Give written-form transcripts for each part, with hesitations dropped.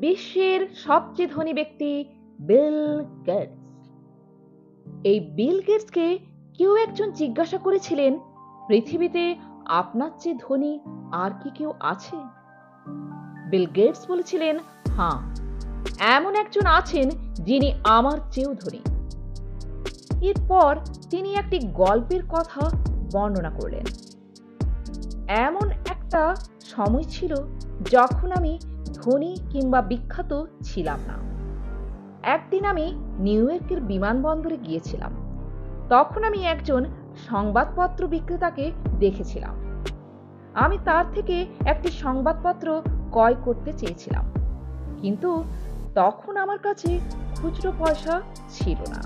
বিশ্বের সবচেয়ে ধনী ব্যক্তি বিল গেটস। এই বিল গেটসকে কেউ একজন জিজ্ঞাসা করেছিলেন, পৃথিবীতে আপনার চেয়ে ধনী আর কি কেউ আছে? বিল গেটস বলেছিলেন, হ্যাঁ, এমন একজন আছেন যিনি আমার চেয়েও ধনী। এরপর তিনি একটি গল্পের কথা বর্ণনা করলেন। এমন একটা সময় ছিল যখন আমি ধনী কিংবা বিখ্যাত ছিলাম না। একদিন আমি নিউ ইয়র্কের বিমানবন্দরে গিয়েছিলাম। তখন আমি একজন সংবাদপত্র বিক্রেতাকে দেখেছিলাম। আমি তার থেকে একটি সংবাদপত্র ক্রয় করতে চেয়েছিলাম, কিন্তু তখন আমার কাছে খুচরো পয়সা ছিল না।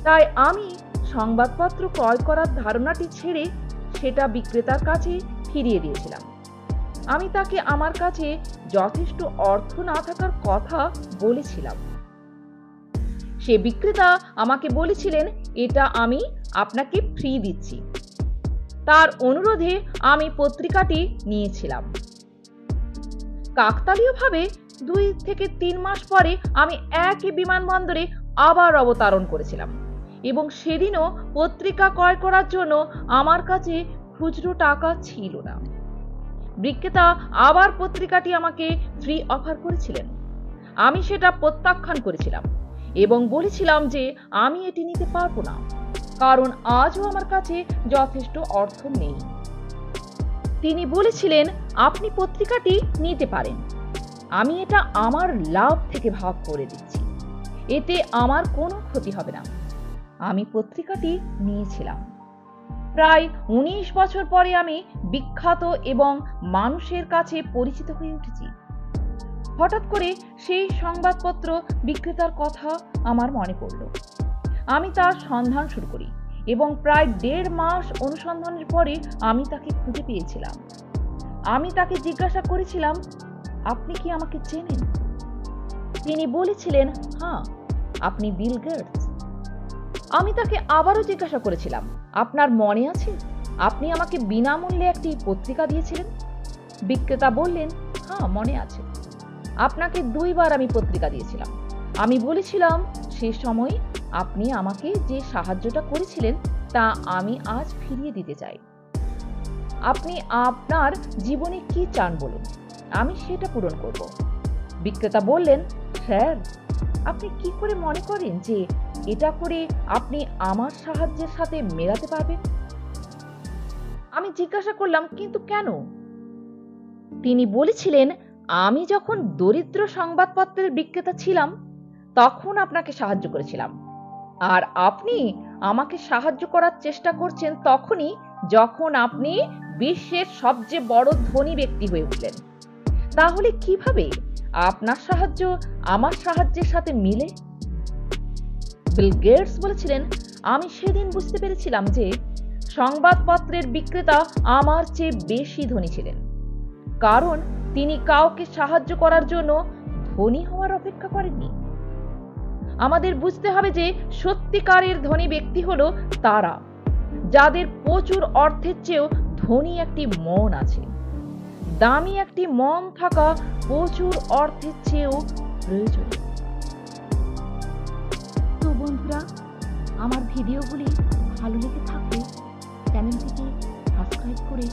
তাই আমি সংবাদপত্র ক্রয় করার ধারণাটি ছেড়ে সেটা বিক্রেতার কাছে ফিরিয়ে দিয়েছিলাম। আমি তাকে আমার কাছে যথেষ্ট অর্থ না থাকার কথা বলেছিলাম। সে বিক্রেতা আমাকে বলেছিলেন, এটা আমি আপনাকে ফ্রি দিচ্ছি। তার অনুরোধে আমি পত্রিকাটি নিয়েছিলাম। কাকতালীয়ভাবে 2 থেকে 3 মাস পরে আমি একই বিমানবন্দরে আবার অবতরণ করেছিলাম এবং সেদিনও পত্রিকা ক্রয় করার জন্য আমার কাছে খুচরো টাকা ছিল না। বিক্রেতা আবার পত্রিকাটি আমাকে ফ্রি অফার করেছিলেন। আমি সেটা প্রত্যাখ্যান করেছিলাম এবং বলেছিলাম যে আমি এটি নিতে পারবো না, কারণ আজও আমার কাছে যথেষ্ট অর্থ নেই। তিনি বলেছিলেন, আপনি পত্রিকাটি নিতে পারেন, আমি এটা আমার লাভ থেকে ভাগ করে দিচ্ছি, এতে আমার কোনো ক্ষতি হবে না। আমি পত্রিকাটি নিয়েছিলাম। প্রায় 19 বছর পরে আমি বিখ্যাত এবং মানুষের কাছে পরিচিত হয়ে উঠেছি। হঠাৎ করে সেই সংবাদপত্র বিক্রেতার কথা আমার মনে পড়ল। আমি তার সন্ধান শুরু করি এবং প্রায় 1.5 মাস অনুসন্ধানের পরে আমি তাকে খুঁজে পেয়েছিলাম। আমি তাকে জিজ্ঞাসা করেছিলাম, আপনি কি আমাকে চেনেন? তিনি বলেছিলেন, হ্যাঁ, আপনি বিল গেটস। আমি তাকে আবারও জিজ্ঞাসা করেছিলাম, আপনার মনে আছে আপনি আমাকে বিনামূল্যে একটি পত্রিকা দিয়েছিলেন? বিক্রেতা বললেন, হ্যাঁ, মনে আছে। আপনাকে 2 বার আমি পত্রিকা দিয়েছিলাম। আমি বলেছিলাম সে সময় আপনি আমাকে যে সাহায্যটা করেছিলেন তা আমি আজ ফিরিয়ে দিতে চাই। আপনি আপনার জীবনে কি চান বলুন, আমি সেটা পূরণ করব। বিক্রেতা বললেন, স্যার, আপনি কি করে মনে করেন যে এটা করে আপনি আমার সাহায্যের সাথে মেলাতে পারবেন? আমি জিজ্ঞাসা করলাম, কিন্তু কেন? তিনি বলেছিলেন, আমি যখন দরিদ্র সংবাদপত্রের বিক্রেতা ছিলাম তখন আপনাকে সাহায্য করেছিলাম, আর আপনি আমাকে সাহায্য করার চেষ্টা করছেন তখনই যখন আপনি বিশ্বের সবচেয়ে বড় ধনী ব্যক্তি হয়ে উঠলেন। তাহলে কিভাবে আপনার সাহায্য আমার সাহায্যের সাথে মিলে? বিল গেটস বলেছিলেন, আমি সেদিন বুঝতে পেরেছিলাম যে সংবাদপত্রের বিক্রেতা আমার চেয়ে বেশি ধনী ছিলেন, কারণ তিনি কাউকে সাহায্য করার জন্য ধনী হওয়ার অপেক্ষা করেননি। আমাদের বুঝতে হবে যে সত্যিকারের ধনী ব্যক্তি হলো তারা যাদের প্রচুর অর্থের চেয়েও ধনী একটি মন আছে। দামি একটি মন থাকা প্রচুর অর্থের চেয়েও প্রয়োজনীয়। তো বন্ধুরা, আমার ভিডিওগুলি ভালো লেগে থাকলে চ্যানেলটিকে সাবস্ক্রাইব করে